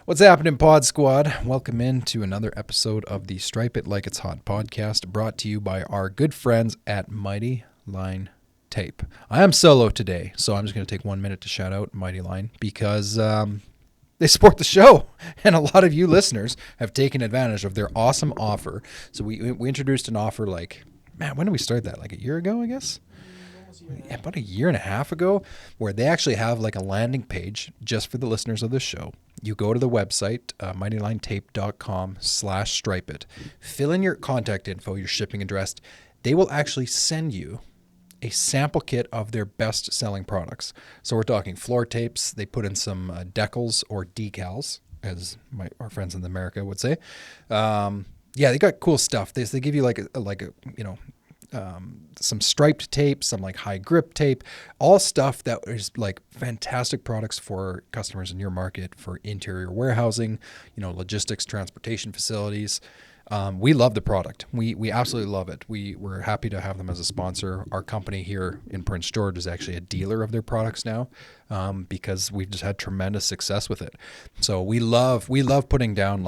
What's happening, Pod Squad? Welcome in to another episode of the Stripe It Like It's Hot podcast, brought to you by our good friends at Mighty Line Tape. I am solo today, so I'm just going to take 1 minute to shout out Mighty Line because they support the show, and a lot of you listeners have taken advantage of their awesome offer. So we introduced an offer when did we start that? Like a year ago, I guess? About a year and a half ago, where they actually have like a landing page just for the listeners of this show. You go to the website, mightylinetape.com/stripeit, fill in your contact info, your shipping address. They will actually send you a sample kit of their best selling products. So we're talking floor tapes. They put in some decals or decals, as our friends in America would say. They got cool stuff. They give you some striped tape, some like high grip tape, all stuff that is like fantastic products for customers in your market for interior warehousing, logistics, transportation facilities. We love the product. We absolutely love it. We're happy to have them as a sponsor. Our company here in Prince George is actually a dealer of their products now, because we've just had tremendous success with it. So we love putting down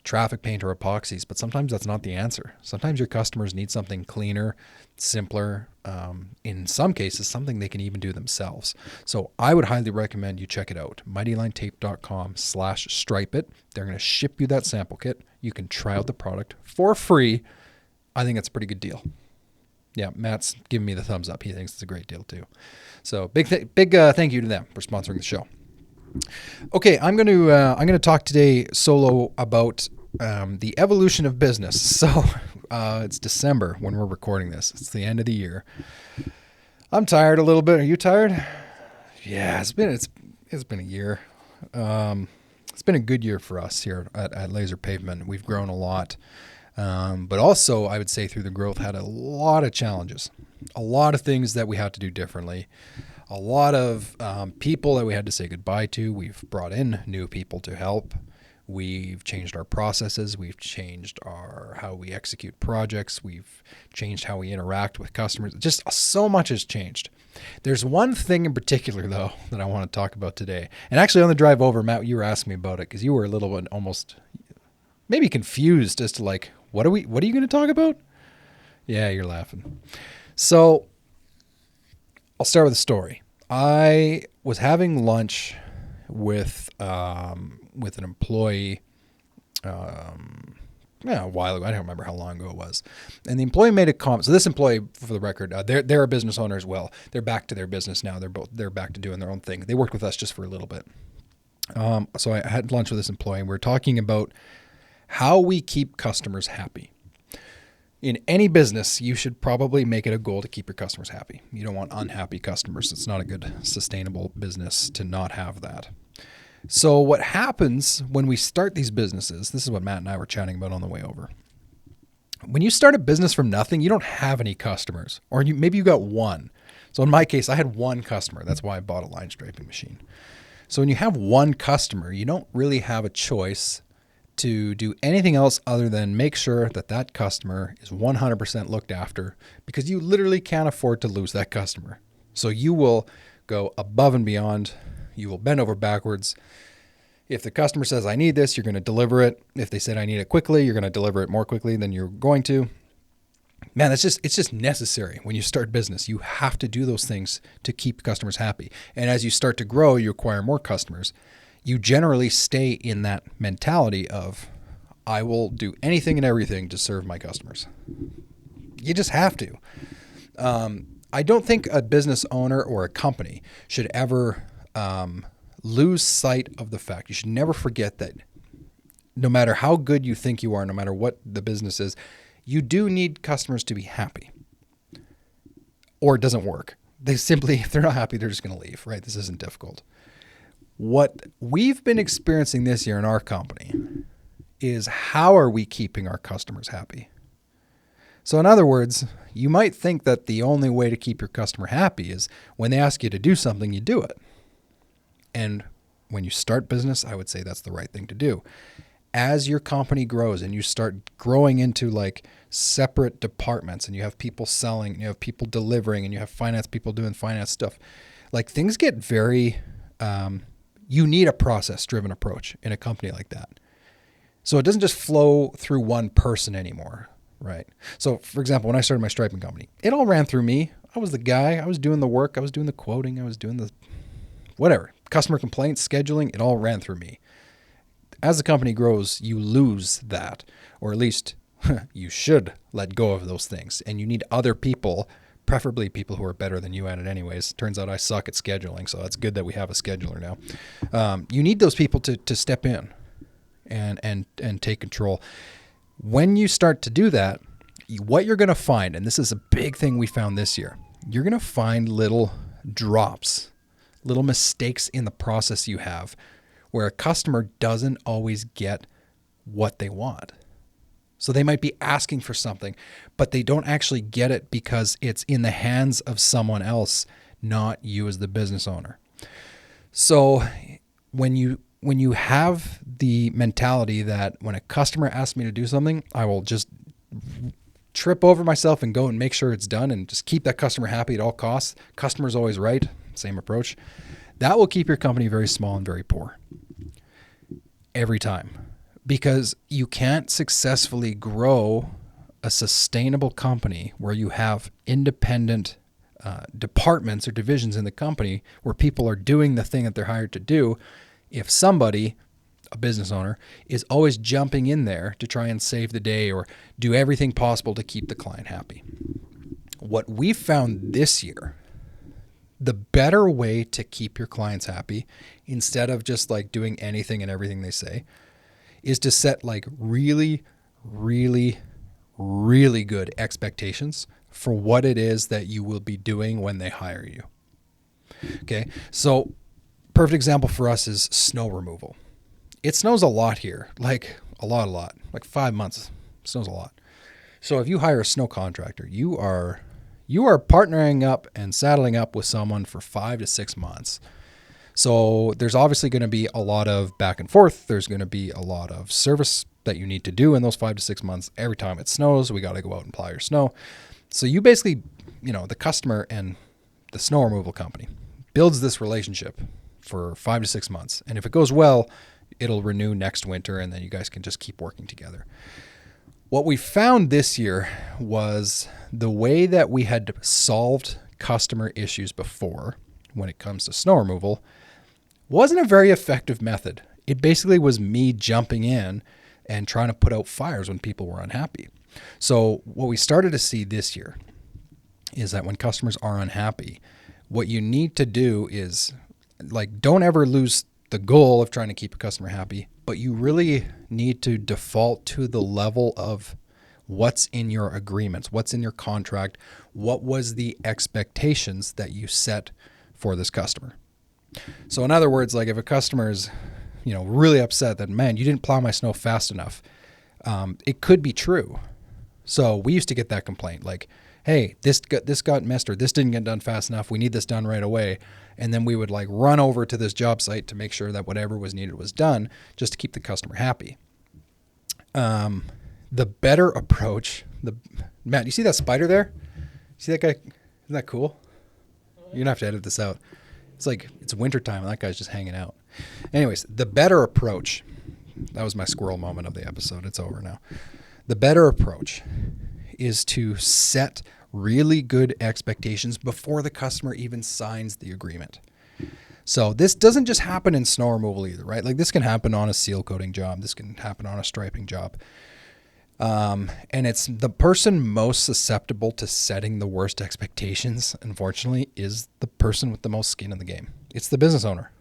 traffic paint or epoxies, but sometimes that's not the answer. Sometimes your customers need something cleaner, simpler, in some cases, something they can even do themselves. So I would highly recommend you check it out. mightylinetape.com/stripeit. They're going to ship you that sample kit. You can try out the product for free. I think it's a pretty good deal. Yeah, Matt's giving me the thumbs up. He thinks it's a great deal too. So big thank you to them for sponsoring the show. Okay, I'm going to talk today solo about the evolution of business. So it's December when we're recording this. It's the end of the year. I'm tired a little bit. Are you tired? Yeah, it's been a year. It's been a good year for us here at Laser Pavement. We've grown a lot, but also I would say through the growth had a lot of challenges, a lot of things that we had to do differently. A lot of people that we had to say goodbye to. We've brought in new people to help. We've changed our processes. We've changed how we execute projects. We've changed how we interact with customers. Just so much has changed. There's one thing in particular, though, that I want to talk about today. And actually on the drive over, Matt, you were asking me about it because you were a little bit almost maybe confused as to what are you going to talk about? Yeah, you're laughing. So I'll start with a story. I was having lunch with an employee a while ago. I don't remember how long ago it was. And the employee made a comment. So this employee, for the record, they're a business owner as well. They're back to their business now. They're back to doing their own thing. They worked with us just for a little bit. So I had lunch with this employee, and we were talking about how we keep customers happy. In any business, you should probably make it a goal to keep your customers happy. You don't want unhappy customers. It's not a good, sustainable business to not have that. So what happens when we start these businesses, this is what Matt and I were chatting about on the way over. When you start a business from nothing, you don't have any customers, or maybe you got one. So in my case, I had one customer. That's why I bought a line striping machine. So when you have one customer, you don't really have a choice to do anything else other than make sure that customer is 100% looked after, because you literally can't afford to lose that customer. So you will go above and beyond. You will bend over backwards. If the customer says, I need this, you're going to deliver it. If they said, I need it quickly, you're going to deliver it more quickly than you're going to. Man, it's just necessary when you start business. You have to do those things to keep customers happy. And as you start to grow, you acquire more customers. You generally stay in that mentality of, I will do anything and everything to serve my customers. You just have to. I don't think a business owner or a company should ever lose sight of the fact. You should never forget that no matter how good you think you are, no matter what the business is, you do need customers to be happy, or it doesn't work. If they're not happy, they're just going to leave, right? This isn't difficult. What we've been experiencing this year in our company is, how are we keeping our customers happy? So in other words, you might think that the only way to keep your customer happy is when they ask you to do something, you do it. And when you start business, I would say that's the right thing to do. As your company grows and you start growing into separate departments, and you have people selling, you have people delivering, and you have finance people doing finance stuff, things get very You need a process-driven approach in a company like that. So it doesn't just flow through one person anymore, right? So, for example, when I started my striping company, it all ran through me. I was the guy. I was doing the work. I was doing the quoting. I was doing the whatever. Customer complaints, scheduling, it all ran through me. As the company grows, you lose that, or at least you should let go of those things. And you need other people, preferably people who are better than you at it anyways. Turns out I suck at scheduling, so it's good that we have a scheduler now. You need those people to step in and take control. When you start to do that, what you're going to find, and this is a big thing we found this year, you're going to find little drops, little mistakes in the process you have where a customer doesn't always get what they want. So they might be asking for something, but they don't actually get it because it's in the hands of someone else, not you as the business owner. So when you have the mentality that when a customer asks me to do something, I will just trip over myself and go and make sure it's done and just keep that customer happy at all costs. Customer's always right. Same approach. That will keep your company very small and very poor every time, because you can't successfully grow a sustainable company where you have independent departments or divisions in the company where people are doing the thing that they're hired to do if somebody, a business owner, is always jumping in there to try and save the day or do everything possible to keep the client happy. What we found this year, the better way to keep your clients happy, instead of just like doing anything and everything they say, is to set like really, really, really good expectations for what it is that you will be doing when they hire you. Okay. So perfect example for us is snow removal. It snows a lot here, like a lot, like 5 months. Snows a lot. So if you hire a snow contractor, you are partnering up and saddling up with someone for 5 to 6 months. So there's obviously going to be a lot of back and forth. There's going to be a lot of service that you need to do in those 5 to 6 months. Every time it snows, we got to go out and plow your snow. So you basically, the customer and the snow removal company builds this relationship for 5 to 6 months. And if it goes well, it'll renew next winter, and then you guys can just keep working together. What we found this year was the way that we had solved customer issues before when it comes to snow removal wasn't a very effective method. It basically was me jumping in and trying to put out fires when people were unhappy. So what we started to see this year is that when customers are unhappy, what you need to do is don't ever lose the goal of trying to keep a customer happy, but you really need to default to the level of what's in your agreements, what's in your contract, what was the expectations that you set for this customer. So in other words, like if a customer is, really upset that, man, you didn't plow my snow fast enough, it could be true. So we used to get that complaint, like, hey, this got missed, or this didn't get done fast enough. We need this done right away. And then we would run over to this job site to make sure that whatever was needed was done, just to keep the customer happy. The better approach, Matt, you see that spider there? See that guy? Isn't that cool? You're going to have to edit this out. It's wintertime and that guy's just hanging out. Anyways, the better approach, that was my squirrel moment of the episode. It's over now. The better approach is to set really good expectations before the customer even signs the agreement. So this doesn't just happen in snow removal either, right? Like this can happen on a seal coating job. This can happen on a striping job. And it's the person most susceptible to setting the worst expectations, unfortunately, is the person with the most skin in the game. It's the business owner.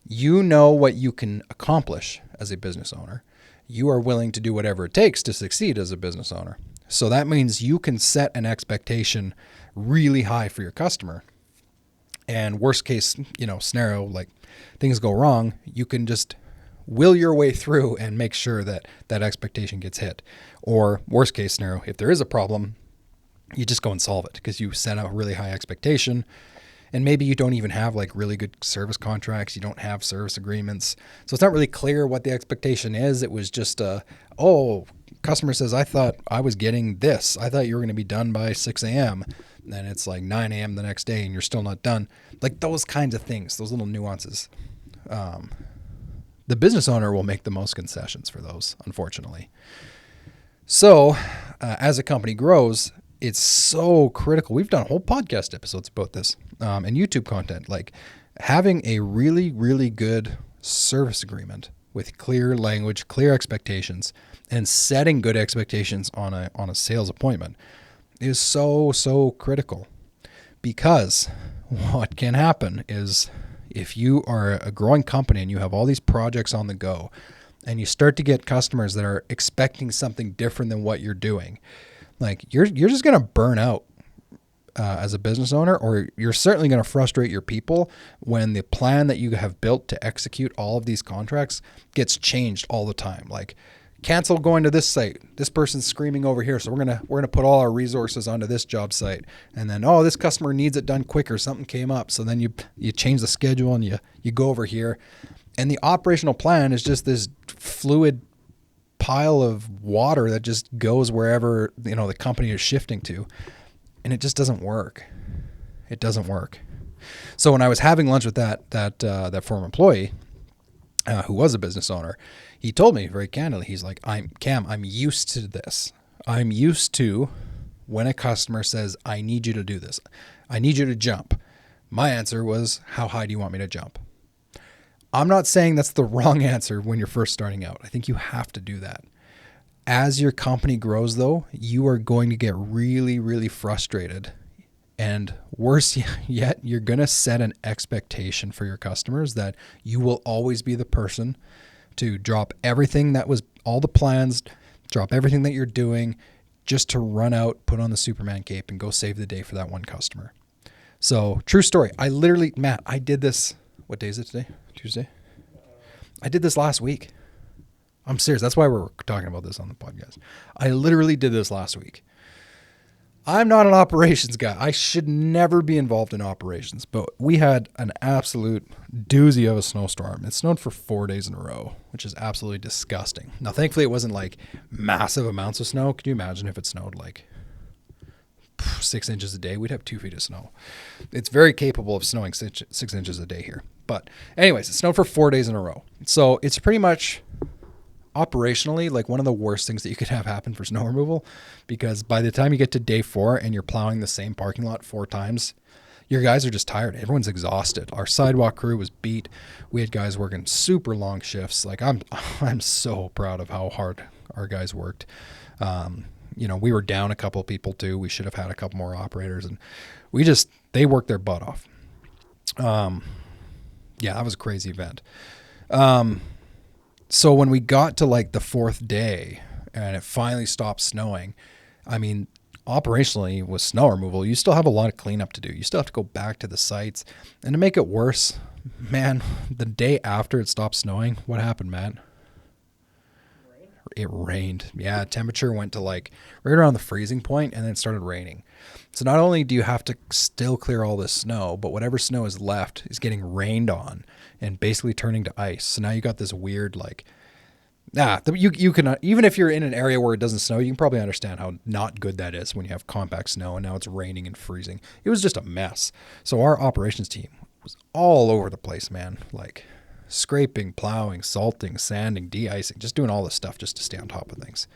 You know what you can accomplish as a business owner. You are willing to do whatever it takes to succeed as a business owner. So that means you can set an expectation really high for your customer. And worst case, scenario, things go wrong, you can just will your way through and make sure that that expectation gets hit. Or worst case scenario, if there is a problem, you just go and solve it because you set a really high expectation. And maybe you don't even have really good service contracts. You don't have service agreements. So it's not really clear what the expectation is. It was just, customer says, I thought I was getting this. I thought you were going to be done by 6 a.m. And it's 9 a.m. the next day and you're still not done. Those kinds of things, those little nuances. the business owner will make the most concessions for those, unfortunately. So as a company grows, it's so critical. We've done whole podcast episodes about this and YouTube content, like having a really, really good service agreement with clear language, clear expectations, and setting good expectations on a sales appointment is so critical. Because what can happen is if you are a growing company and you have all these projects on the go and you start to get customers that are expecting something different than what you're doing, like you're just going to burn out as a business owner, or you're certainly going to frustrate your people when the plan that you have built to execute all of these contracts gets changed all the time. Like, cancel going to this site. This person's screaming over here, so we're gonna put all our resources onto this job site. And then, oh, this customer needs it done quicker. Something came up, so then you change the schedule and you go over here. And the operational plan is just this fluid pile of water that just goes wherever the company is shifting to. And it just doesn't work. It doesn't work. So when I was having lunch with that former employee who was a business owner, he told me very candidly, he's like, I'm used to this. I'm used to when a customer says, I need you to do this. I need you to jump. My answer was, how high do you want me to jump? I'm not saying that's the wrong answer when you're first starting out. I think you have to do that. As your company grows, though, you are going to get really, really frustrated. And worse yet, you're going to set an expectation for your customers that you will always be the person to drop everything that was all the plans, drop everything that you're doing just to run out, put on the Superman cape and go save the day for that one customer. So true story. Matt, I did this. What day is it today? Tuesday? I did this last week. I'm serious. That's why we're talking about this on the podcast. I literally did this last week. I'm not an operations guy. I should never be involved in operations, but we had an absolute doozy of a snowstorm. It snowed for 4 days in a row, which is absolutely disgusting. Now, thankfully, it wasn't like massive amounts of snow. Can you imagine if it snowed like 6 inches a day? We'd have 2 feet of snow. It's very capable of snowing 6 inches a day here. But anyways, it snowed for 4 days in a row. So it's pretty much operationally like one of the worst things that you could have happen for snow removal, because by the time you get to day 4 and you're plowing the same parking lot 4 times, your guys are just tired. Everyone's exhausted. Our sidewalk crew was beat. We had guys working super long shifts. Like I'm so proud of how hard our guys worked. We were down a couple of people too. We should have had a couple more operators, and they worked their butt off. That was a crazy event. So when we got to like the 4th day and it finally stopped snowing, I mean, operationally with snow removal, you still have a lot of cleanup to do. You still have to go back to the sites. And to make it worse, man, the day after it stopped snowing, what happened, Matt? It rained. Yeah, temperature went to like right around the freezing point, and then it started raining. So not only do you have to still clear all this snow, but whatever snow is left is getting rained on and basically turning to ice. So now you got this weird you can, even if you're in an area where it doesn't snow, you can probably understand how not good that is when you have compact snow and now it's raining and freezing. It was just a mess. So our operations team was all over the place, man. Like scraping, plowing, salting, sanding, de-icing, just doing all this stuff just to stay on top of things.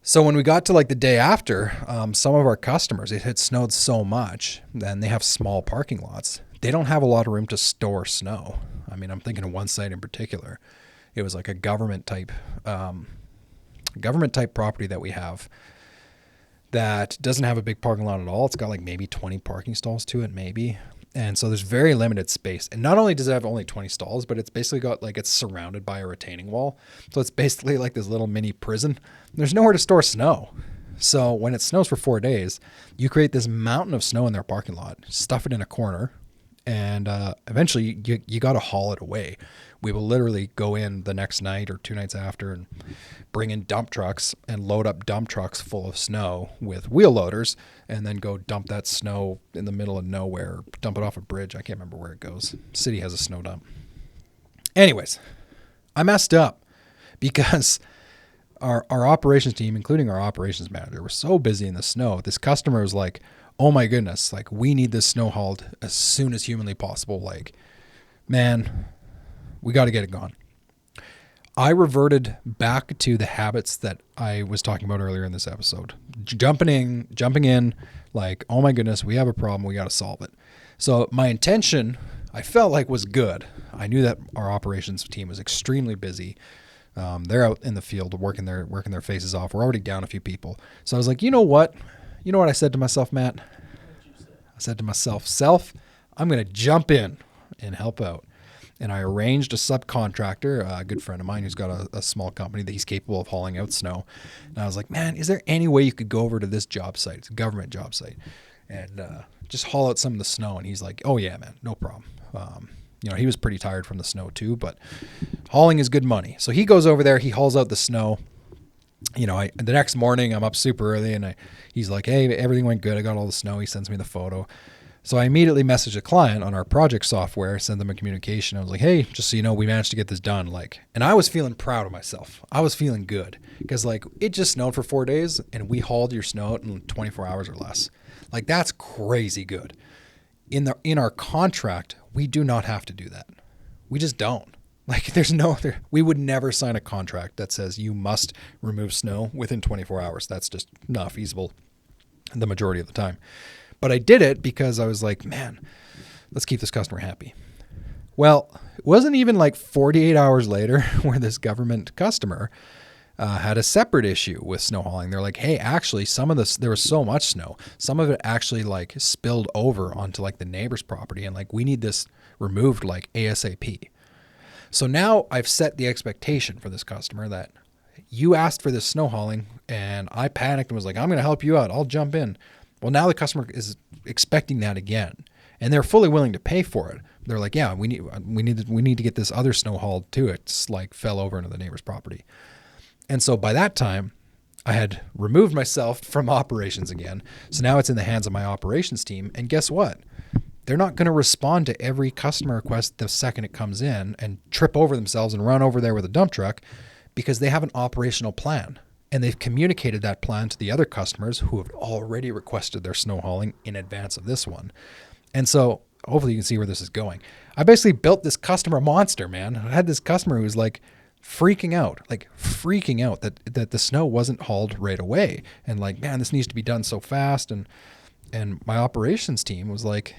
So when we got to like the day after, some of our customers, it had snowed so much, then they have small parking lots. They don't have a lot of room to store snow. I mean, I'm thinking of one site in particular. It was like a government type property that we have that doesn't have a big parking lot at all. It's got like maybe 20 parking stalls to it, maybe. And so there's very limited space. And not only does it have only 20 stalls, but it's basically got like, it's surrounded by a retaining wall. So it's basically like this little mini prison. There's nowhere to store snow. So when it snows for 4 days, you create this mountain of snow in their parking lot, stuff it in a corner, and eventually you got to haul it away. We will literally go in the next night or 2 nights after and bring in dump trucks and load up dump trucks full of snow with wheel loaders, and then go dump that snow in the middle of nowhere, dump it off a bridge. I can't remember where it goes. City has a snow dump. Anyways, I messed up because our operations team, including our operations manager, were so busy in the snow. This customer was like, oh my goodness, like we need this snow hauled as soon as humanly possible. Like, man, We got to get it gone. I reverted back to the habits that I was talking about earlier in this episode. Jumping in, like, oh my goodness, we have a problem, we got to solve it. So my intention, I felt like, was good. I knew that our operations team was extremely busy. They're out in the field working their faces off. We're already down a few people. So I was like, you know what? You know what I said to myself, Matt? I said to myself, I'm going to jump in and help out. And I arranged a subcontractor, a good friend of mine who's got a small company that he's capable of hauling out snow. And I was like, man, is there any way you could go over to this job site? It's a government job site. And just haul out some of the snow. And he's like, oh, yeah, man, no problem. He was pretty tired from the snow too, but hauling is good money. So he goes over there, he hauls out the snow. The next morning I'm up super early and he's like, hey, everything went good. I got all the snow. He sends me the photo. So I immediately messaged a client on our project software, send them a communication. I was like, hey, just so you know, we managed to get this done. And I was feeling proud of myself. I was feeling good because it just snowed for 4 days and we hauled your snow out in 24 hours or less. That's crazy good. In our contract, we do not have to do that. We just don't. We would never sign a contract that says you must remove snow within 24 hours. That's just not feasible the majority of the time. But I did it because I was like, man, let's keep this customer happy. Well, it wasn't even 48 hours later where this government customer had a separate issue with snow hauling. They're like, hey, actually, there was so much snow. Some of it actually spilled over onto the neighbor's property. And we need this removed ASAP. So now I've set the expectation for this customer that you asked for this snow hauling and I panicked and was like, I'm going to help you out. I'll jump in. Well, now the customer is expecting that again, and they're fully willing to pay for it. They're like, yeah, we need to get this other snow hauled too. It's fell over into the neighbor's property. And so by that time, I had removed myself from operations again. So now it's in the hands of my operations team. And guess what? They're not going to respond to every customer request the second it comes in and trip over themselves and run over there with a dump truck because they have an operational plan. And they've communicated that plan to the other customers who have already requested their snow hauling in advance of this one. And so hopefully you can see where this is going. I basically built this customer monster, man. I had this customer who was freaking out that the snow wasn't hauled right away. And man, this needs to be done so fast. And my operations team was like,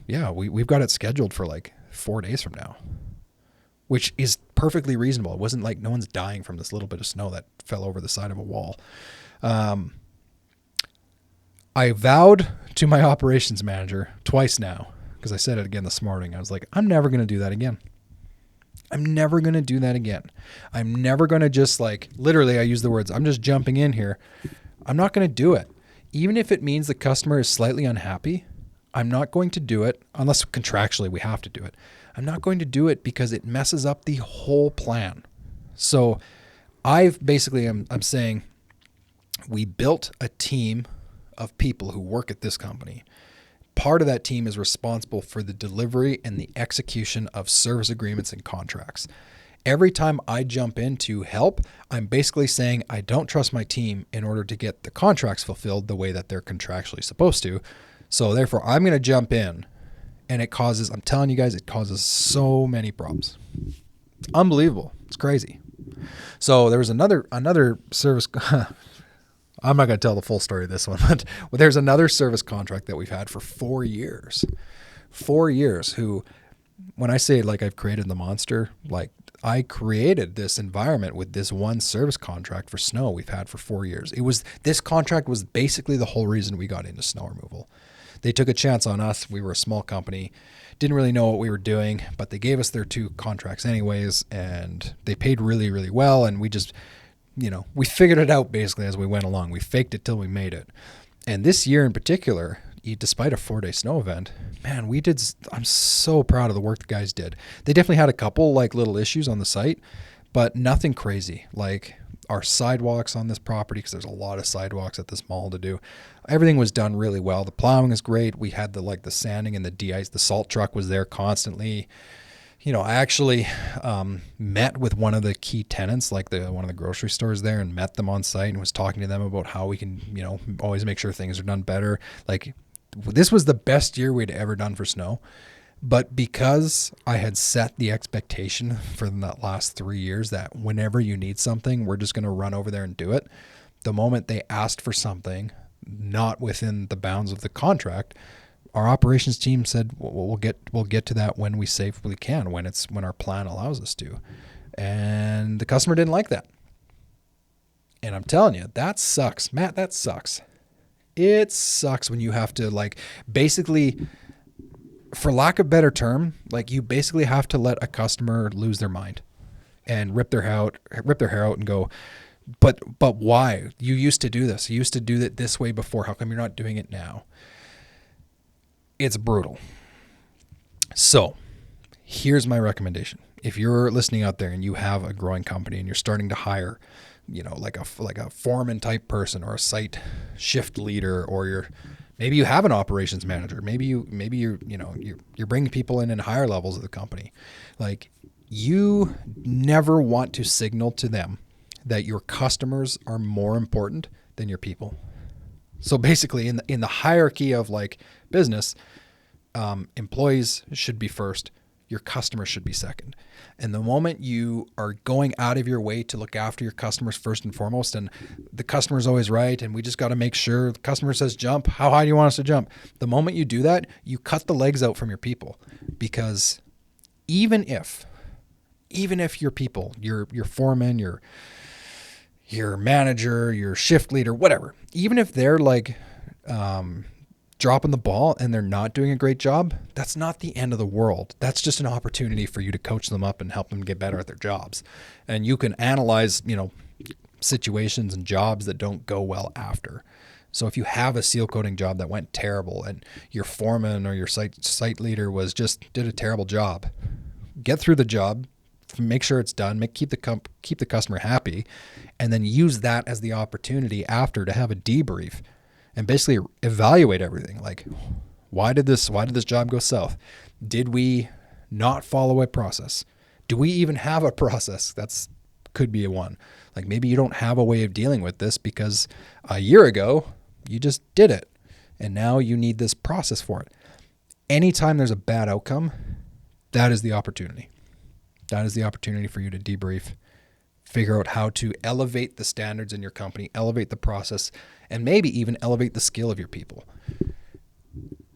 yeah, we've got it scheduled for 4 days from now, which is perfectly reasonable. It wasn't no one's dying from this little bit of snow that fell over the side of a wall. I vowed to my operations manager twice now, because I said it again this morning. I was like, I'm never going to do that again. I'm never going to do that again. I'm never going to just literally, I use the words, I'm just jumping in here. I'm not going to do it. Even if it means the customer is slightly unhappy, I'm not going to do it unless contractually we have to do it. I'm not going to do it because it messes up the whole plan. So I'm saying we built a team of people who work at this company. Part of that team is responsible for the delivery and the execution of service agreements and contracts. Every time I jump in to help, I'm basically saying I don't trust my team in order to get the contracts fulfilled the way that they're contractually supposed to. So therefore, I'm going to jump in. And I'm telling you guys, it causes so many problems. It's unbelievable. It's crazy. So there was another service. I'm not going to tell the full story of this one, but there's another service contract that we've had for 4 years. 4 years who, when I say I've created the monster, I created this environment with this one service contract for snow we've had for 4 years. This contract was basically the whole reason we got into snow removal. They took a chance on us. We were a small company, didn't really know what we were doing, but they gave us their 2 contracts anyways, and they paid really, really well. And we just, we figured it out basically as we went along. We faked it till we made it. And this year in particular, despite a 4-day snow event, man, I'm so proud of the work the guys did. They definitely had a couple little issues on the site, but nothing crazy. Our sidewalks on this property, because there's a lot of sidewalks at this mall to do. Everything was done really well. The plowing is great. We had the sanding and the de-ice. The salt truck was there constantly. I actually met with one of the key tenants, one of the grocery stores there, and met them on site and was talking to them about how we can, always make sure things are done better. This was the best year we'd ever done for snow. But because I had set the expectation for that last 3 years that whenever you need something, we're just going to run over there and do it. The moment they asked for something not within the bounds of the contract, our operations team said, we'll get to that when we safely can, when our plan allows us to. And the customer didn't like that. And I'm telling you, that sucks. Matt, that sucks. It sucks when you have to, like, basically, for lack of a better term, like, you basically have to let a customer lose their mind and rip their hair out and go, but why? You used to do this. You used to do it this way before. How come you're not doing it now? It's brutal. So here's my recommendation. If you're listening out there and you have a growing company and you're starting to hire, like a foreman type person or a site shift leader, or maybe you have an operations manager, maybe you're bringing people in higher levels of the company. Like, you never want to signal to them that your customers are more important than your people. So basically, in the hierarchy of, like, business, employees should be first. Your customers should be second. And the moment you are going out of your way to look after your customers first and foremost, and the customer's always right, and we just got to make sure the customer says jump, how high do you want us to jump? The moment you do that, you cut the legs out from your people. Because even if your people, your foreman, your manager, your shift leader, whatever, even if they're like dropping the ball and they're not doing a great job, that's not the end of the world. That's just an opportunity for you to coach them up and help them get better at their jobs. And you can analyze, situations and jobs that don't go well after. So if you have a seal coating job that went terrible and your foreman or your site leader did a terrible job, get through the job, make sure it's done, keep the customer happy, and then use that as the opportunity after to have a debrief and basically evaluate everything. Like, why did this job go south? Did we not follow a process? Do we even have a process? Could be a one. Like, maybe you don't have a way of dealing with this because a year ago you just did it and now you need this process for it. Anytime there's a bad outcome, that is the opportunity. That is the opportunity for you to debrief, figure out how to elevate the standards in your company, elevate the process, and maybe even elevate the skill of your people.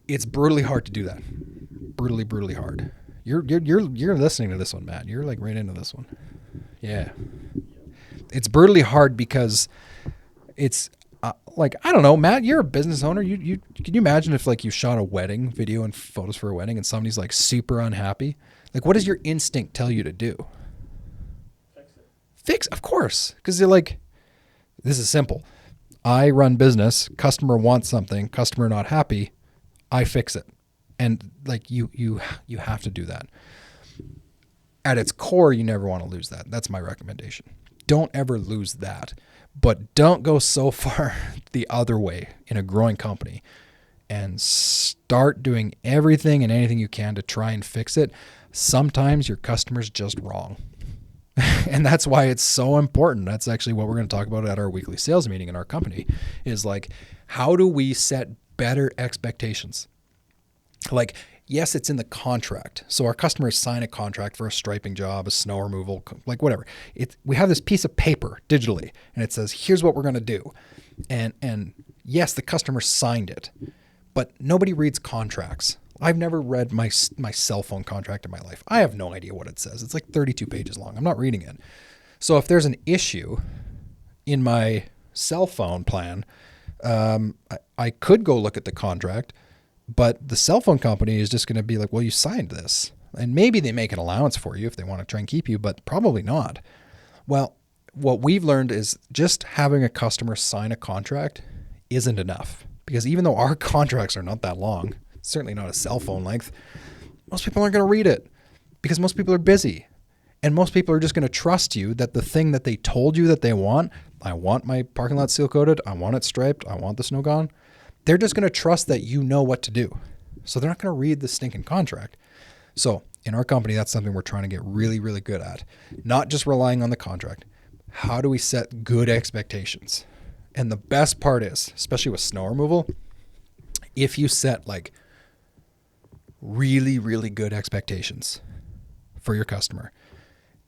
It's brutally hard to do that. Brutally, brutally hard. You're listening to this one, Matt. You're like right into this one. Yeah. It's brutally hard because it's like, I don't know, Matt, you're a business owner. Can you imagine if, like, you shot a wedding video and photos for a wedding and somebody's like super unhappy? Like, what does your instinct tell you to do? Fix, of course. Because you're like, this is simple. I run business, customer wants something, customer not happy, I fix it. And like, you have to do that. At its core, you never want to lose that. That's my recommendation. Don't ever lose that. But don't go so far the other way in a growing company and start doing everything and anything you can to try and fix it. Sometimes your customer's just wrong. And that's why it's so important. That's actually what we're going to talk about at our weekly sales meeting in our company, is like, how do we set better expectations? Like, yes, it's in the contract. So our customers sign a contract for a striping job, a snow removal, like whatever. We have this piece of paper digitally and it says, here's what we're going to do. And yes, the customer signed it, but nobody reads contracts. I've never read my cell phone contract in my life. I have no idea what it says. It's like 32 pages long. I'm not reading it. So if there's an issue in my cell phone plan, I could go look at the contract, but the cell phone company is just going to be like, well, you signed this. And maybe they make an allowance for you if they want to try and keep you, but probably not. Well, what we've learned is just having a customer sign a contract isn't enough, because even though our contracts are not that long, certainly not a cell phone length, most people aren't going to read it because most people are busy. And most people are just going to trust you that the thing that they told you that they want, I want my parking lot seal coated, I want it striped, I want the snow gone. They're just going to trust that you know what to do. So they're not going to read the stinking contract. So in our company, that's something we're trying to get really, really good at. Not just relying on the contract. How do we set good expectations? And the best part is, especially with snow removal, if you set like really, really good expectations for your customer,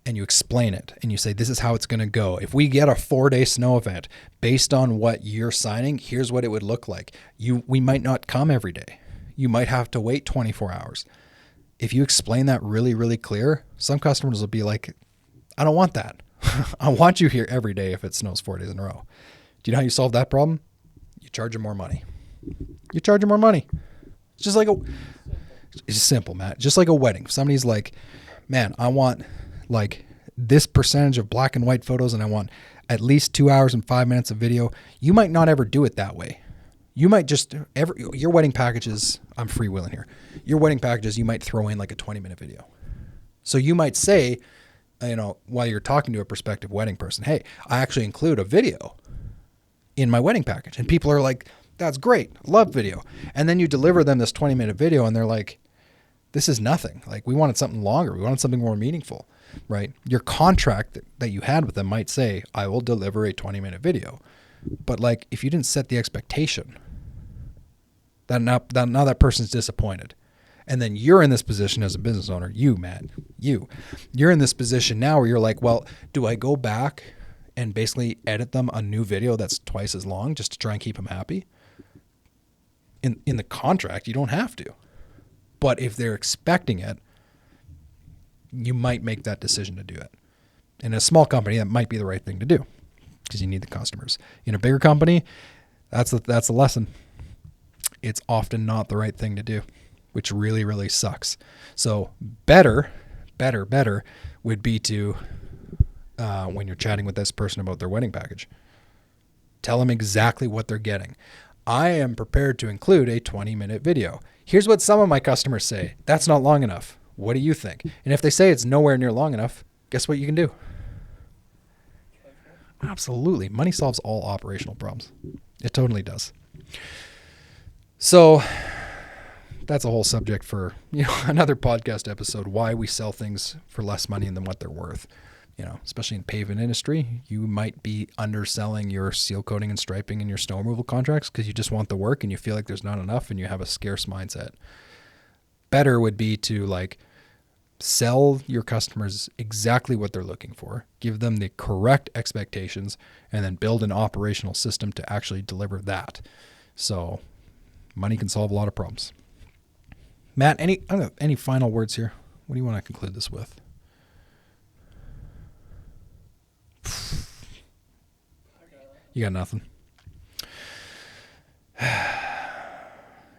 and you explain it and you say, this is how it's going to go. If we get a 4-day snow event based on what you're signing, here's what it would look like. We might not come every day. You might have to wait 24 hours. If you explain that really, really clear, some customers will be like, I don't want that. I want you here every day if it snows 4 days in a row. Do you know how you solve that problem? You charge them more money. You charge them more money. It's just like it's simple, Matt. Just like a wedding. If somebody's like, man, I want like this percentage of black and white photos and I want at least 2 hours and 5 minutes of video. You might not ever do it that way. You might just your wedding packages, I'm freewheeling here. Your wedding packages, you might throw in like a 20-minute video. So you might say, while you're talking to a prospective wedding person, hey, I actually include a video in my wedding package. And people are like, that's great. Love video. And then you deliver them this 20-minute video and they're like, this is nothing. Like, we wanted something longer. We wanted something more meaningful, right? Your contract that you had with them might say, I will deliver a 20-minute video. But like, if you didn't set the expectation, now that person's disappointed. And then you're in this position as a business owner, Matt, you're in this position now where you're like, well, do I go back and basically edit them a new video that's twice as long just to try and keep them happy? In the contract, you don't have to. But if they're expecting it, you might make that decision to do it. In a small company, that might be the right thing to do because you need the customers. In a bigger company, that's the lesson. It's often not the right thing to do, which really, really sucks. So better would be to, when you're chatting with this person about their wedding package, tell them exactly what they're getting. I am prepared to include a 20-minute video. Here's what some of my customers say. That's not long enough. What do you think? And if they say it's nowhere near long enough, guess what you can do? Absolutely. Money solves all operational problems. It totally does. So that's a whole subject for, another podcast episode, why we sell things for less money than what they're worth. Especially in pavement industry, you might be underselling your seal coating and striping and your snow removal contracts because you just want the work and you feel like there's not enough and you have a scarce mindset. Better would be to like sell your customers exactly what they're looking for, give them the correct expectations, and then build an operational system to actually deliver that. So money can solve a lot of problems. Matt, any final words here? What do you want to conclude this with? You got nothing.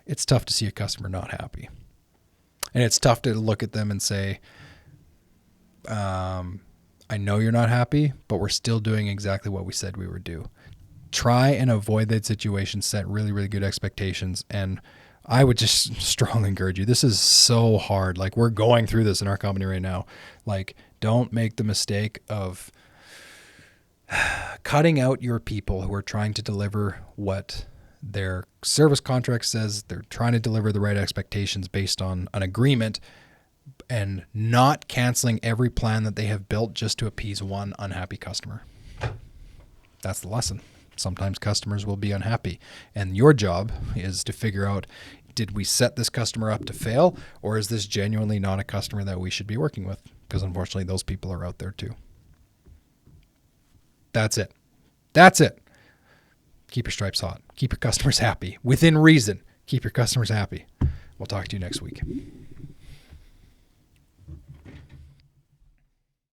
It's tough to see a customer not happy. And it's tough to look at them and say, I know you're not happy, but we're still doing exactly what we said we would do. Try and avoid that situation, set really, really good expectations. And I would just strongly encourage you. This is so hard. Like, we're going through this in our company right now. Like, don't make the mistake of cutting out your people who are trying to deliver what their service contract says. They're trying to deliver the right expectations based on an agreement and not canceling every plan that they have built just to appease one unhappy customer. That's the lesson. Sometimes customers will be unhappy, and your job is to figure out, did we set this customer up to fail, or is this genuinely not a customer that we should be working with? Because unfortunately, those people are out there too. That's it. Keep your stripes hot. Keep your customers happy. Within reason, keep your customers happy. We'll talk to you next week.